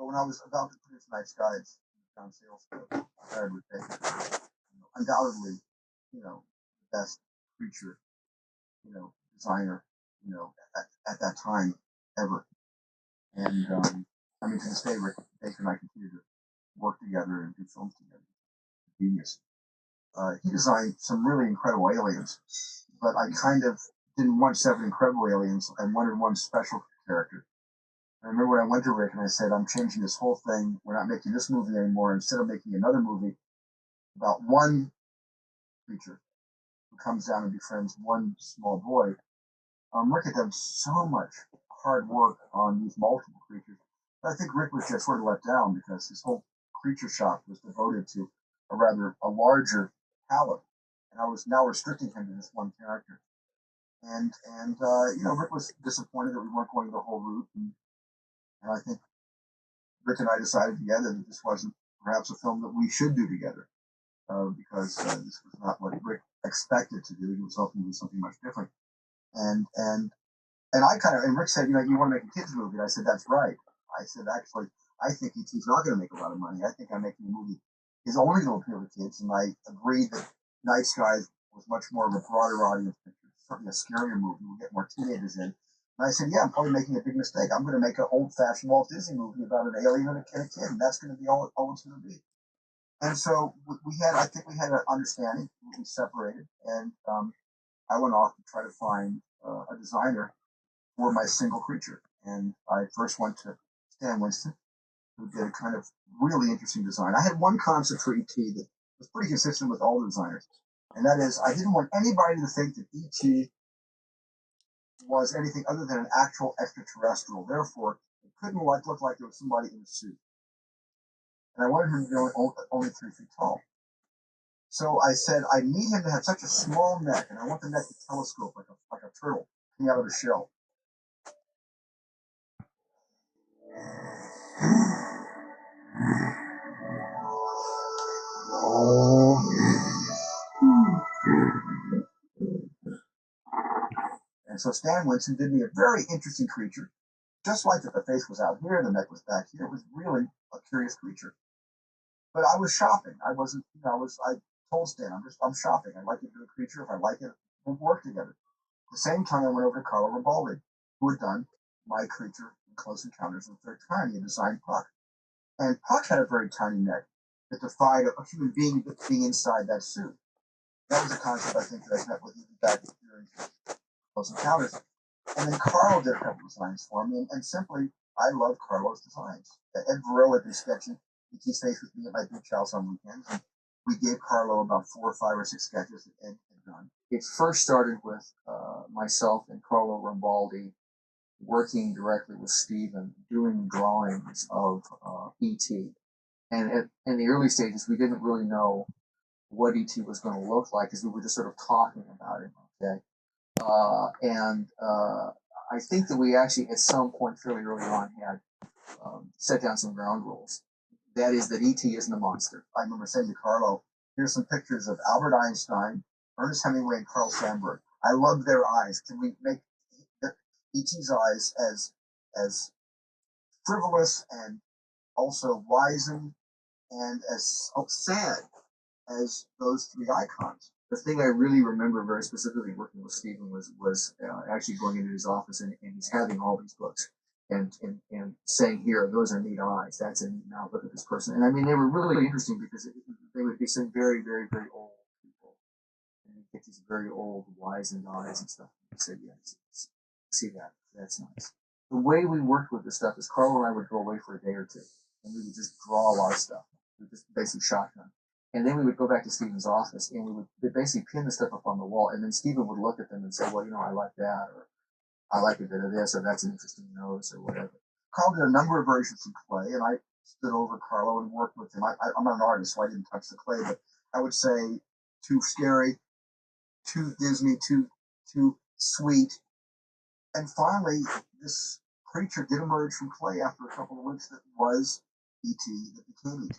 But when I was about to produce Night Skies, John Sales, I hired Rick Baker, undoubtedly, the best creature, designer, at that time ever. And I mean, to this day, Rick Baker and I continue to work together and do films together. Genius. He designed some really incredible aliens, but I kind of didn't want 7 incredible aliens. I wanted one special character. I remember when I went to Rick and I said, I'm changing this whole thing. We're not making this movie anymore. Instead of making another movie about one creature who comes down and befriends one small boy, Rick had done so much hard work on these multiple creatures. But I think Rick was just sort of let down because his whole creature shop was devoted to a larger palette, and I was now restricting him to this one character. And Rick was disappointed that we weren't going the whole route, and I think Rick and I decided together that this wasn't perhaps a film that we should do together because this was not what Rick expected to do. He was hoping to do something much different. And and and Rick said, you want to make a kids movie? And I said, that's right. I said, actually, I think E.T.'s not going to make a lot of money. I think I'm making a movie is only going to appeal to kids. And I agreed that Night Skies was much more of a broader audience picture, certainly a scarier movie. We'll get more teenagers in. And I said, yeah, I'm probably making a big mistake. I'm going to make an old-fashioned Walt Disney movie about an alien and a kid, and that's going to be all it's going to be. And so I think we had an understanding. We separated, and I went off to try to find a designer for my single creature. And I first went to Stan Winston, who did a kind of really interesting design. I had one concept for E.T. that was pretty consistent with all the designers, and that is I didn't want anybody to think that E.T. was anything other than an actual extraterrestrial. Therefore, it couldn't look like it was somebody in a suit. And I wanted him to be only 3 feet tall. So I said, I need him to have such a small neck, and I want the neck to telescope like a turtle coming out of a shell. And so Stan Winston did me a very interesting creature, just like that the face was out here, the neck was back here. It was really a curious creature. But I was shopping. I wasn't, I told Stan, I'm shopping. I'd like to do a creature. If I like it, we'll work together. At the same time, I went over to Carlo Rambaldi, who had done my creature in Close Encounters of the Third Kind. He had designed Puck. And Puck had a very tiny neck that defied a human being being inside that suit. That was a concept I think that I met with you back during Close Encounters. And then Carlo did a couple designs for me, and simply, I love Carlo's designs. Ed Varela had been sketching E.T.'s face with me at my beach house on weekends, and we gave Carlo about 4 or 5 or 6 sketches that Ed had done. It first started with myself and Carlo Rambaldi working directly with Steven, doing drawings of E.T. And in the early stages, we didn't really know what E.T. was going to look like because we were just sort of talking about it. Okay. I think that we actually, at some point fairly early on, had set down some ground rules. That is that E.T. isn't a monster. I remember saying to Carlo, here's some pictures of Albert Einstein, Ernest Hemingway, and Carl Sandburg. I love their eyes. Can we make E.T.'s eyes as frivolous and also wizened and as sad as those 3 icons? The thing I really remember very specifically working with Steven was actually going into his office and he's having all these books and saying, here, those are neat eyes. That's a neat mouth. Look at this person. And I mean, they were really interesting because they would be some very, very, very old people. And you get these very old, wizened eyes and stuff. And you say, yeah, see that. That's nice. The way we worked with this stuff is Carl and I would go away for a day or two and we would just draw a lot of stuff. We would just basically shotgun. And then we would go back to Steven's office and we would basically pin the stuff up on the wall. And then Steven would look at them and say, well, I like that, or I like a bit of this, or that's an interesting nose, or whatever. Carl did a number of versions of clay, and I stood over Carlo and worked with him. I'm not an artist, so I didn't touch the clay, but I would say too scary, too Disney, too sweet. And finally, this creature did emerge from clay after a couple of weeks that was E.T., that became E.T.